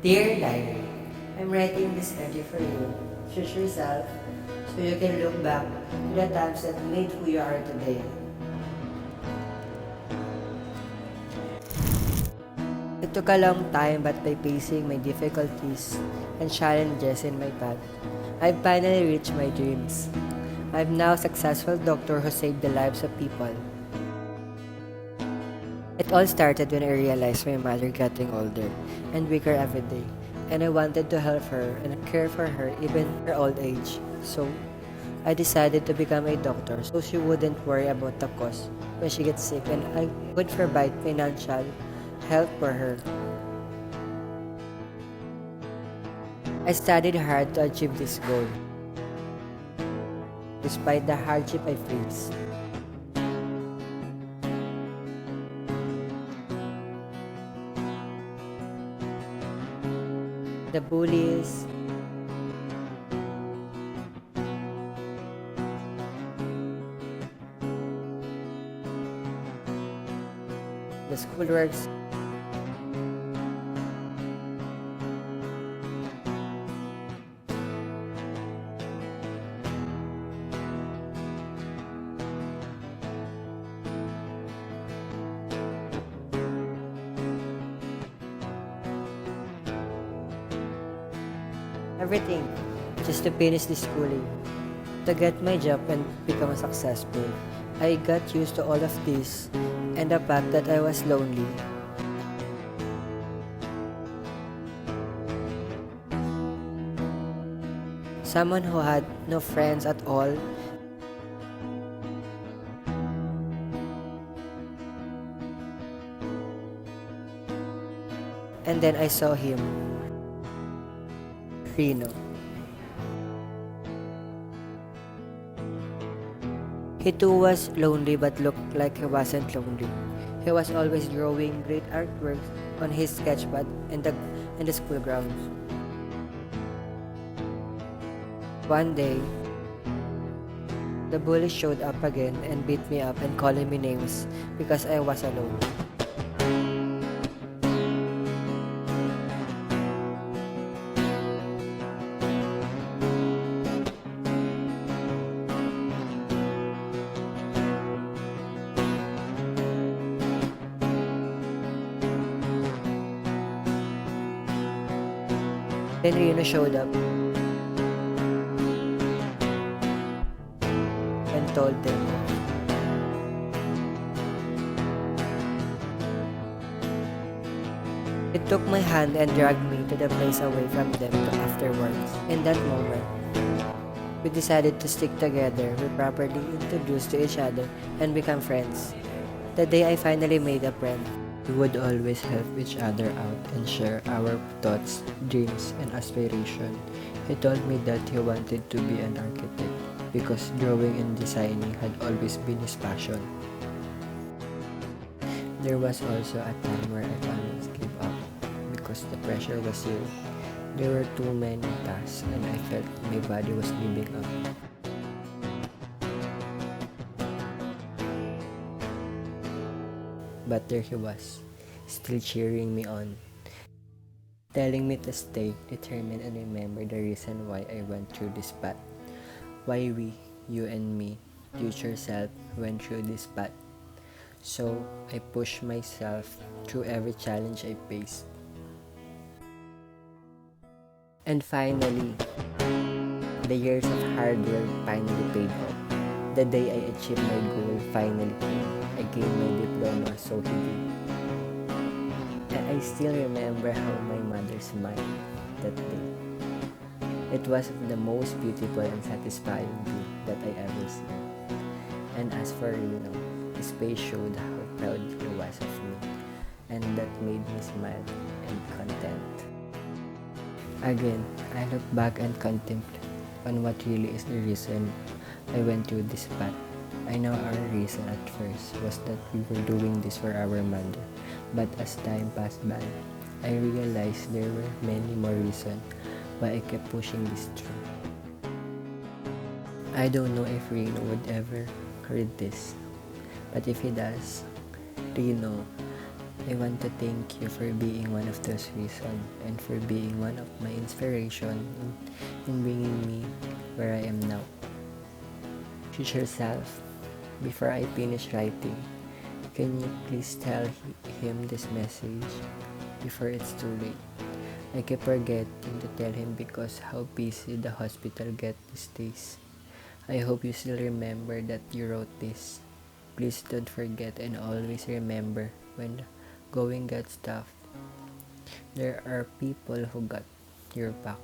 Dear Diary, I'm writing this entry for you. Choose yourself so you can look back to the times that made who you are today. It took a long time, but by facing my difficulties and challenges in my path, I've finally reached my dreams. I'm now a successful doctor who saved the lives of people. It all started when I realized my mother getting older and weaker every day, and I wanted to help her and care for her even in her old age. So, I decided to become a doctor so she wouldn't worry about the cost when she gets sick, and I would provide financial help for her. I studied hard to achieve this goal, despite the hardship I faced. The bullies, the schoolworks, everything, just to finish the schooling, to get my job and become successful. I got used to all of this and the fact that I was lonely. Someone who had no friends at all. And then I saw him, Reno. He too was lonely but looked like he wasn't lonely. He was always drawing great artworks on his sketchpad in the school grounds. One day, the bully showed up again and beat me up and calling me names because I was alone. Then Reno showed up and told them. He took my hand and dragged me to the place away from them to afterwards. In that moment, we decided to stick together. We properly introduced to each other and become friends. The day I finally made a friend. We would always help each other out and share our thoughts, dreams, and aspirations. He told me that he wanted to be an architect because drawing and designing had always been his passion. There was also a time where I almost gave up because the pressure was huge. There were too many tasks and I felt my body was giving up. But there he was, still cheering me on, telling me to stay determined and remember the reason why I went through this path, why we, you and me, future self, went through this path. So I pushed myself through every challenge I faced. And finally, the years of hard work finally paid off. The day I achieved my goal finally came. I gained my diploma, so he did. And I still remember how my mother smiled that day. It was the most beautiful and satisfying day that I ever seen. And as for Reno, his face showed how proud he was of me, and that made me smile and content. Again, I look back and contemplate on what really is the reason I went through this path. I know our reason at first was that we were doing this for our mother, but as time passed by, I realized there were many more reasons why I kept pushing this through. I don't know if Reno would ever read this, but if he does, Reno, I want to thank you for being one of those reasons and for being one of my inspiration in bringing me where I am now. Choose yourself. Before I finish writing, can you please tell him this message before it's too late? I keep forgetting to tell him because how busy the hospital get these days. I hope you still remember that you wrote this. Please don't forget and always remember when going gets tough, there are people who got your back.